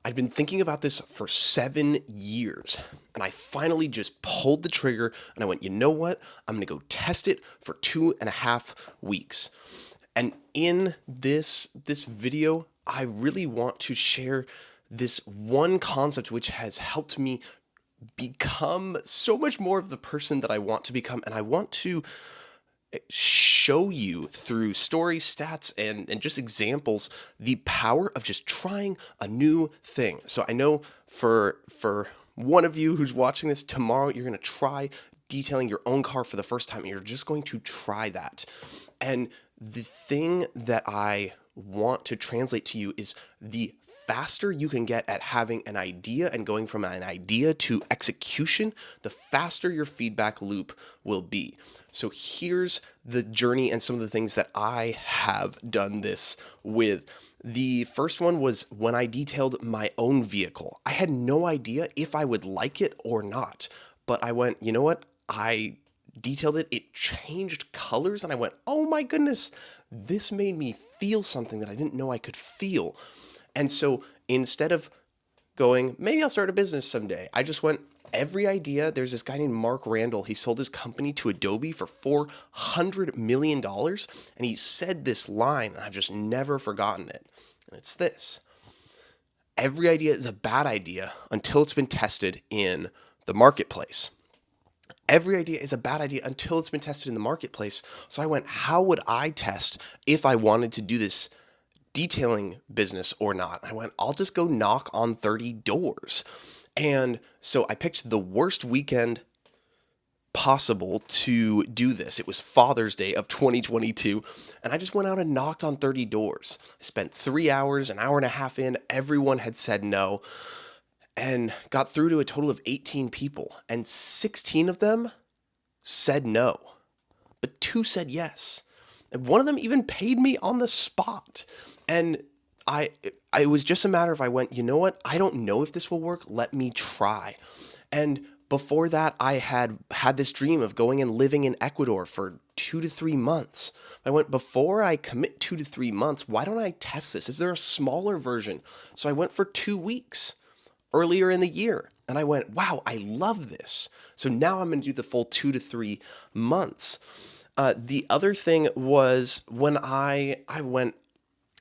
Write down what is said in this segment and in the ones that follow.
I'd been thinking about this for 7 years, and I finally just pulled the trigger and I went, you know what? I'm going to go test it for 2.5 weeks. And in this video, I really want to share this one concept which has helped me become so much more of the person that I want to become. And I want to show you through stories, stats, and just examples the power of just trying a new thing. So I know for one of you who's watching this tomorrow, you're going to try detailing your own car for the first time. And you're just going to try that. And the thing that I want to translate to you is the faster you can get at having an idea and going from an idea to execution, the faster your feedback loop will be. So here's the journey and some of the things that I have done this with. The first one was when I detailed my own vehicle. I had no idea if I would like it or not, but I went, you know what? I detailed it, it changed colors, and I went, oh my goodness, this made me feel something that I didn't know I could feel. And so instead of going, maybe I'll start a business someday, I just went, every idea. There's this guy named Mark Randall. He sold his company to Adobe for $400 million. And he said this line, and I've just never forgotten it. And it's this: every idea is a bad idea until it's been tested in the marketplace. Every idea is a bad idea until it's been tested in the marketplace. So I went, how would I test if I wanted to do this detailing business or not? I went, I'll just go knock on 30 doors. And so I picked the worst weekend possible to do this. It was Father's Day of 2022. And I just went out and knocked on 30 doors. I spent 3 hours, an hour and a half in. Everyone had said no, and got through to a total of 18 people. And 16 of them said no, but 2 said yes. And one of them even paid me on the spot. And it was just a matter of, I went, you know what? I don't know if this will work. Let me try. And before that, I had this dream of going and living in Ecuador for 2 to 3 months. I went, before I commit 2 to 3 months, why don't I test this? Is there a smaller version? So I went for 2 weeks earlier in the year. And I went, wow, I love this. So now I'm going to do the full 2 to 3 months. The other thing was when I went,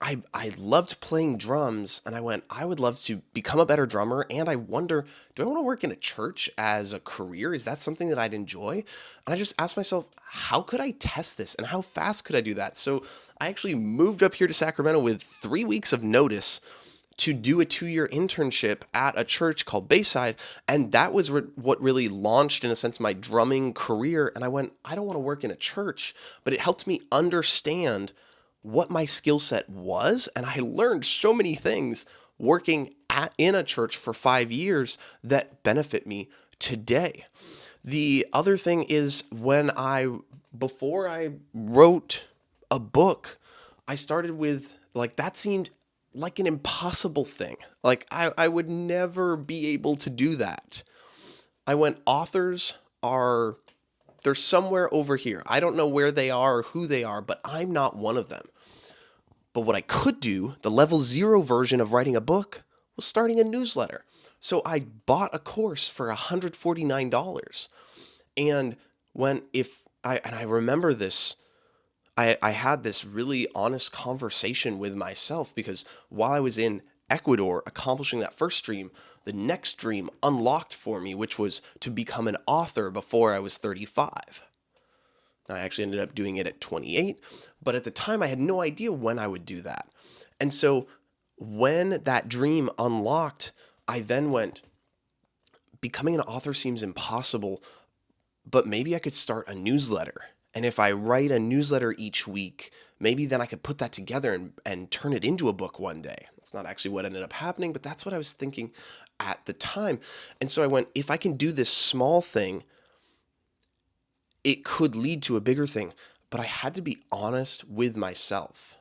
I loved playing drums, and I went, I would love to become a better drummer. And I wonder, do I want to work in a church as a career? Is that something that I'd enjoy? And I just asked myself, how could I test this and how fast could I do that? So I actually moved up here to Sacramento with 3 weeks of notice to do a 2-year internship at a church called Bayside. And that was what really launched, in a sense, my drumming career. And I went, I don't want to work in a church, but it helped me understand what my skill set was. And I learned so many things working in a church for 5 years that benefit me today. The other thing is before I wrote a book, I started with, like, that seemed like an impossible thing. Like, I would never be able to do that. I went, authors they're somewhere over here. I don't know where they are or who they are, but I'm not one of them. But what I could do, the level 0 version of writing a book, was starting a newsletter. So I bought a course for $149. And I remember this, I had this really honest conversation with myself, because while I was in Ecuador accomplishing that first dream, the next dream unlocked for me, which was to become an author before I was 35. Now, I actually ended up doing it at 28, but at the time I had no idea when I would do that. And so when that dream unlocked, I then went, becoming an author seems impossible, but maybe I could start a newsletter. And if I write a newsletter each week, maybe then I could put that together and turn it into a book one day. That's not actually what ended up happening, but that's what I was thinking at the time. And so I went, if I can do this small thing, it could lead to a bigger thing. But I had to be honest with myself.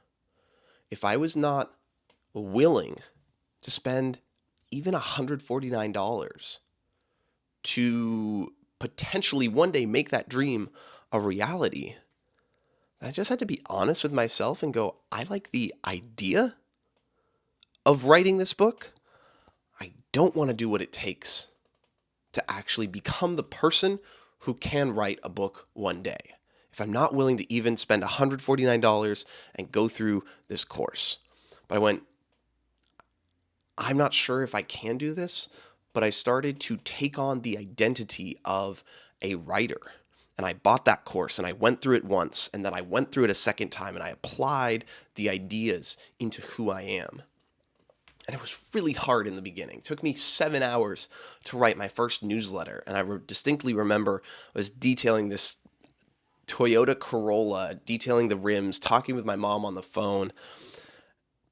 If I was not willing to spend even $149 to potentially one day make that dream a reality, I just had to be honest with myself and go, I like the idea of writing this book, don't want to do what it takes to actually become the person who can write a book one day, if I'm not willing to even spend $149 and go through this course. But I went, I'm not sure if I can do this, but I started to take on the identity of a writer. And I bought that course and I went through it once, and then I went through it a second time, and I applied the ideas into who I am. And it was really hard in the beginning. It took me 7 hours to write my first newsletter. And I distinctly remember I was detailing this Toyota Corolla, detailing the rims, talking with my mom on the phone,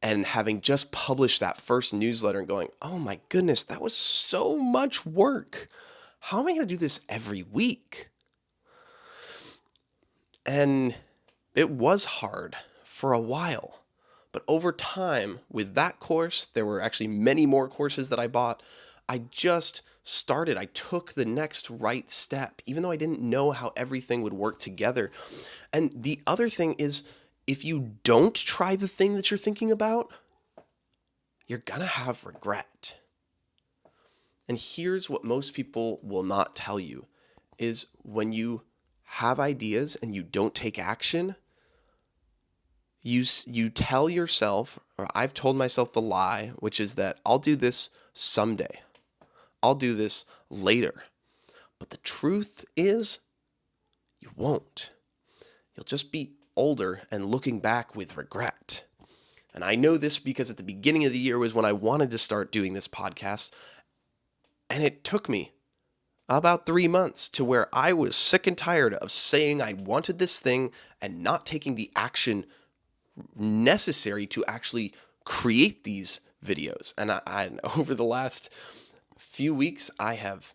and having just published that first newsletter and going, oh my goodness, that was so much work. How am I going to do this every week? And it was hard for a while. But over time, with that course, there were actually many more courses that I bought. I just started. I took the next right step, even though I didn't know how everything would work together. And the other thing is, if you don't try the thing that you're thinking about, you're going to have regret. And here's what most people will not tell you is when you have ideas and you don't take action, you tell yourself, or I've told myself the lie, which is that I'll do this someday. I'll do this later. But the truth is, you won't. You'll just be older and looking back with regret. And I know this because at the beginning of the year was when I wanted to start doing this podcast. And it took me about 3 months to where I was sick and tired of saying I wanted this thing and not taking the action necessary to actually create these videos. And I over the last few weeks, I have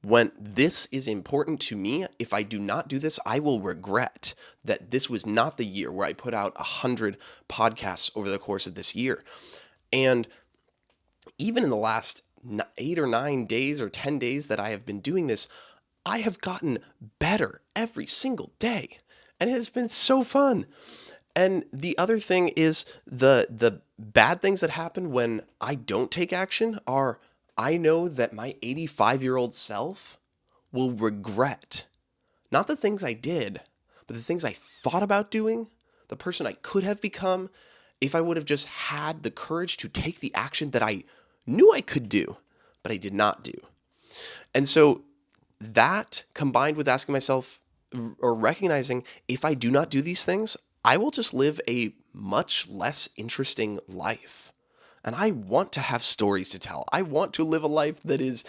went, this is important to me. If I do not do this, I will regret that this was not the year where I put out 100 podcasts over the course of this year. And even in the last 8 or 9 days or 10 days that I have been doing this, I have gotten better every single day. And it has been so fun. And the other thing is the bad things that happen when I don't take action are I know that my 85-year-old self will regret not the things I did, but the things I thought about doing, the person I could have become if I would have just had the courage to take the action that I knew I could do, but I did not do. And so that combined with asking myself or recognizing if I do not do these things, I will just live a much less interesting life. And I want to have stories to tell. I want to live a life that is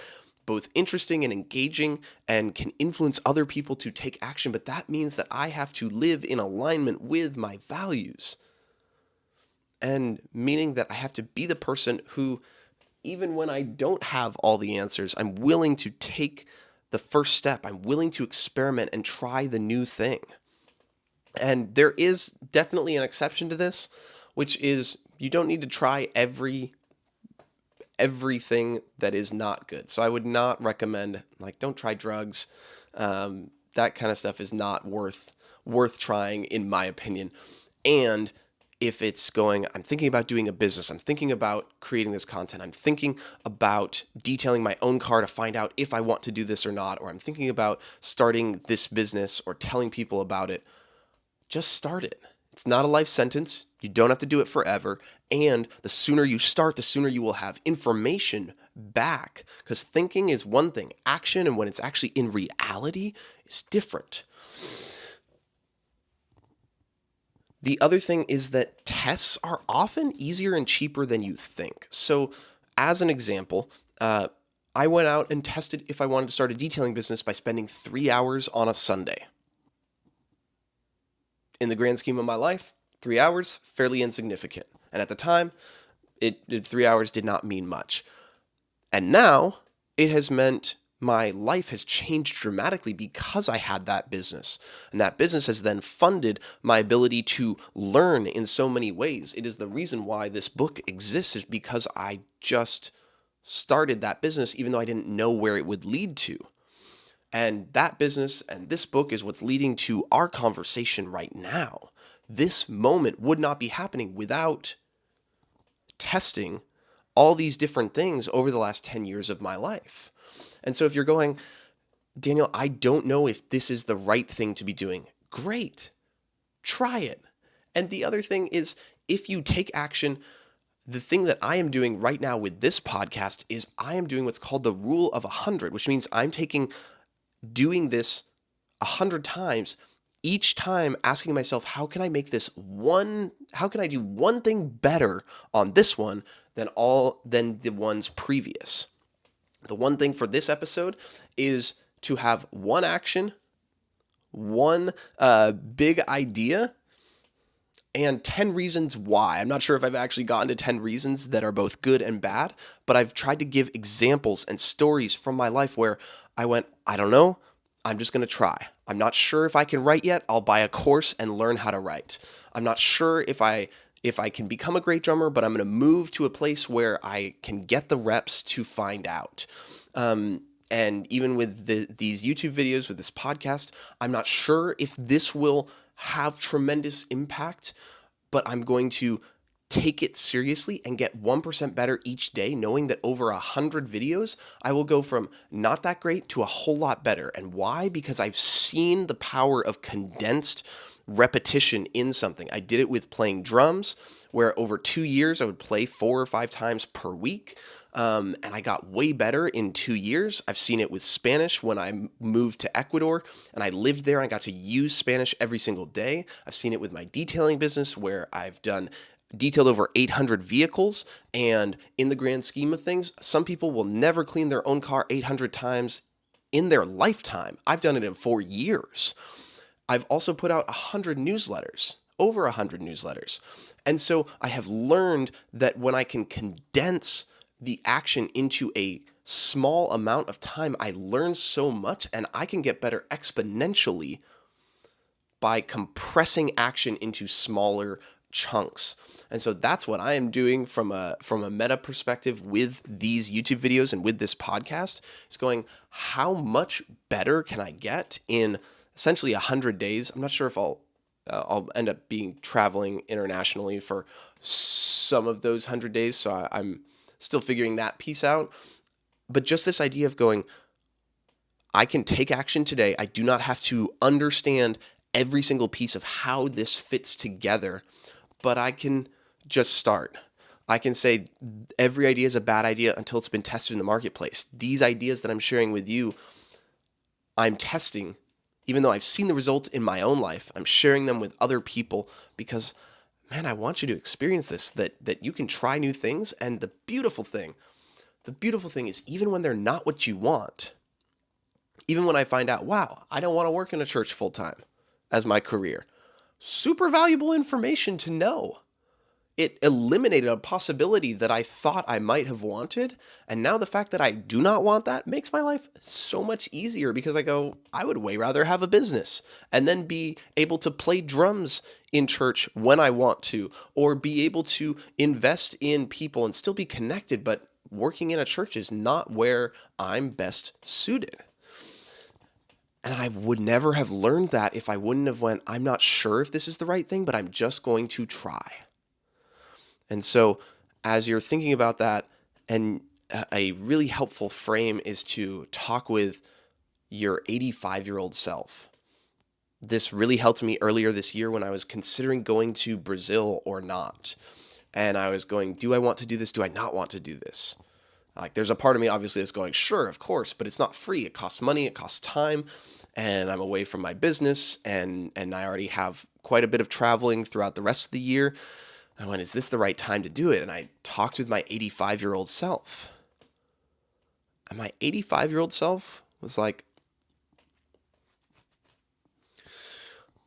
both interesting and engaging and can influence other people to take action. But that means that I have to live in alignment with my values. And meaning that I have to be the person who, even when I don't have all the answers, I'm willing to take the first step. I'm willing to experiment and try the new thing. And there is definitely an exception to this, which is you don't need to try everything that is not good. So I would not recommend, don't try drugs. That kind of stuff is not worth trying, in my opinion. And if it's going, I'm thinking about doing a business, I'm thinking about creating this content, I'm thinking about detailing my own car to find out if I want to do this or not, or I'm thinking about starting this business or telling people about it, just start it. It's not a life sentence. You don't have to do it forever. And the sooner you start, the sooner you will have information back. Because thinking is one thing. Action, and when it's actually in reality, is different. The other thing is that tests are often easier and cheaper than you think. So as an example, I went out and tested if I wanted to start a detailing business by spending 3 hours on a Sunday. In the grand scheme of my life, 3 hours, fairly insignificant. And at the time, 3 hours did not mean much. And now it has meant my life has changed dramatically because I had that business. And that business has then funded my ability to learn in so many ways. It is the reason why this book exists, is because I just started that business even though I didn't know where it would lead to. And that business and this book is what's leading to our conversation right now. This moment would not be happening without testing all these different things over the last 10 years of my life. And so if you're going, Daniel, I don't know if this is the right thing to be doing, great, try it. And the other thing is, if you take action, the thing that I am doing right now with this podcast is I am doing what's called the rule of 100, which means I'm doing this 100 times, each time asking myself, how can I do one thing better on this one than the ones previous? The one thing for this episode is to have one action, one big idea, and 10 reasons why. I'm not sure if I've actually gotten to 10 reasons that are both good and bad, but I've tried to give examples and stories from my life where I went, I don't know, I'm just going to try. I'm not sure if I can write yet. I'll buy a course and learn how to write. I'm not sure if I can become a great drummer, but I'm going to move to a place where I can get the reps to find out. And even with these YouTube videos, with this podcast, I'm not sure if this will have tremendous impact, but I'm going to take it seriously and get 1% better each day, knowing that over 100 videos, I will go from not that great to a whole lot better. And why? Because I've seen the power of condensed repetition in something. I did it with playing drums, where over 2 years, I would play 4 or 5 times per week. And I got way better in 2 years. I've seen it with Spanish when I moved to Ecuador and I lived there. I got to use Spanish every single day. I've seen it with my detailing business where I've detailed over 800 vehicles. And in the grand scheme of things, some people will never clean their own car 800 times in their lifetime. I've done it in 4 years. I've also put out 100 newsletters. Over 100 newsletters. And so I have learned that when I can condense the action into a small amount of time, I learn so much and I can get better exponentially by compressing action into smaller chunks. And so that's what I am doing from a meta perspective with these YouTube videos and with this podcast, is going, how much better can I get in essentially 100 days? I'm not sure if I'll end up traveling internationally for some of those 100 days. So I'm still figuring that piece out. But just this idea of going, I can take action today. I do not have to understand every single piece of how this fits together, but I can just start. I can say every idea is a bad idea until it's been tested in the marketplace. These ideas that I'm sharing with you, I'm testing. Even though I've seen the results in my own life, I'm sharing them with other people because, man, I want you to experience this, that you can try new things. And the beautiful thing is, even when they're not what you want, even when I find out, wow, I don't want to work in a church full time as my career, super valuable information to know. It eliminated a possibility that I thought I might have wanted. And now the fact that I do not want that makes my life so much easier, because I go, I would way rather have a business and then be able to play drums in church when I want to, or be able to invest in people and still be connected. But working in a church is not where I'm best suited. And I would never have learned that if I wouldn't have went, I'm not sure if this is the right thing, but I'm just going to try. And so as you're thinking about that, and a really helpful frame is to talk with your 85-year-old self. This really helped me earlier this year when I was considering going to Brazil or not. And I was going, do I want to do this? Do I not want to do this? Like, there's a part of me obviously that's going, sure, of course, but it's not free. It costs money, it costs time, and I'm away from my business, and I already have quite a bit of traveling throughout the rest of the year. I went, is this the right time to do it? And I talked with my 85-year-old self. And my 85-year-old self was like,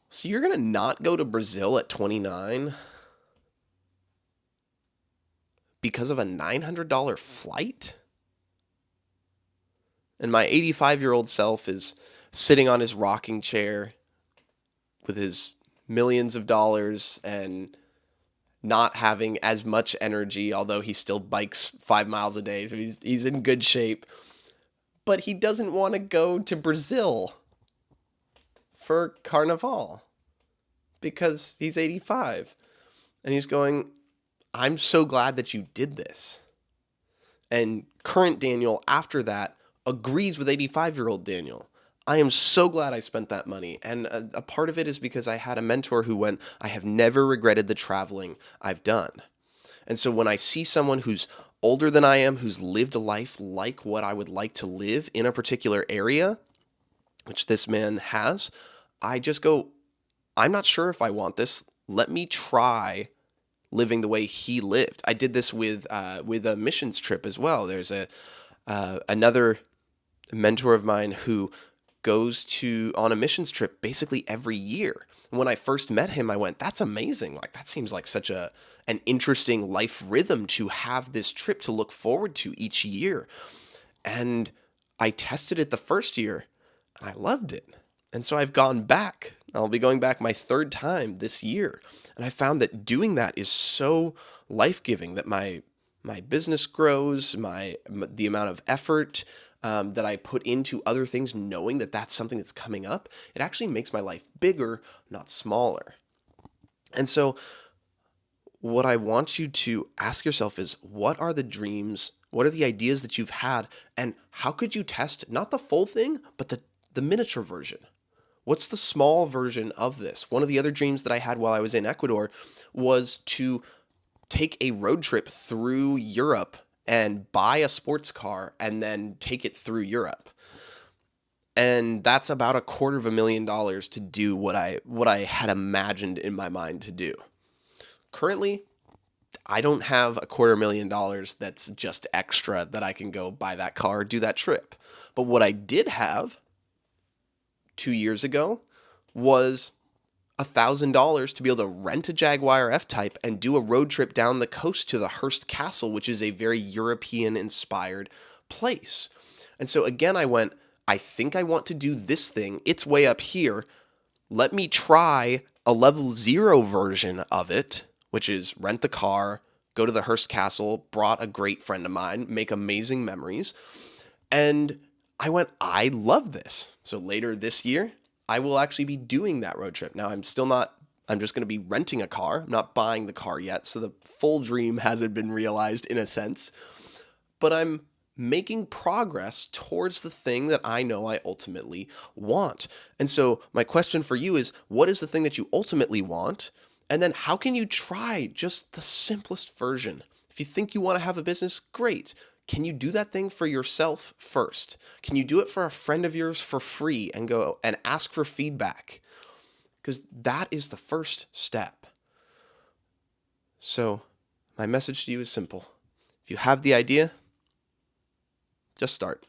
so you're going to not go to Brazil at 29 because of a $900 flight? And my 85-year-old self is sitting on his rocking chair with his millions of dollars and not having as much energy, although he still bikes 5 miles a day, so he's in good shape. But he doesn't want to go to Brazil for Carnival because he's 85. And he's going, I'm so glad that you did this. And current Daniel, after that, agrees with 85-year-old Daniel. I am so glad I spent that money. And a part of it is because I had a mentor who went, I have never regretted the traveling I've done. And so when I see someone who's older than I am, who's lived a life like what I would like to live in a particular area, which this man has, I just go, I'm not sure if I want this. Let me try living the way he lived. I did this with a missions trip as well. There's another mentor of mine who goes on a missions trip basically every year. And when I first met him, I went, "That's amazing! Like that seems like such an interesting life rhythm to have this trip to look forward to each year." And I tested it the first year, and I loved it. And so I've gone back. I'll be going back my third time this year. And I found that doing that is so life-giving that my business grows, the amount of effort that I put into other things, knowing that that's something that's coming up, it actually makes my life bigger, not smaller. And so what I want you to ask yourself is, what are the dreams? What are the ideas that you've had? And how could you test not the full thing, but the miniature version? What's the small version of this? One of the other dreams that I had while I was in Ecuador was to take a road trip through Europe and buy a sports car and then take it through Europe. And that's about $250,000 to do what I had imagined in my mind to do. Currently, I don't have $250,000 that's just extra that I can go buy that car, do that trip. But what I did have 2 years ago was $1,000 to be able to rent a Jaguar F-Type and do a road trip down the coast to the Hearst Castle, which is a very European-inspired place. And so again, I went, I think I want to do this thing. It's way up here. Let me try a level 0 version of it, which is rent the car, go to the Hearst Castle, brought a great friend of mine, make amazing memories. And I went, I love this. So later this year, I will actually be doing that road trip. Now, I'm just going to be renting a car. I'm not buying the car yet. So the full dream hasn't been realized in a sense. But I'm making progress towards the thing that I know I ultimately want. And so my question for you is, what is the thing that you ultimately want? And then how can you try just the simplest version? If you think you want to have a business, great. Can you do that thing for yourself first? Can you do it for a friend of yours for free and go and ask for feedback? Because that is the first step. So my message to you is simple. If you have the idea, just start.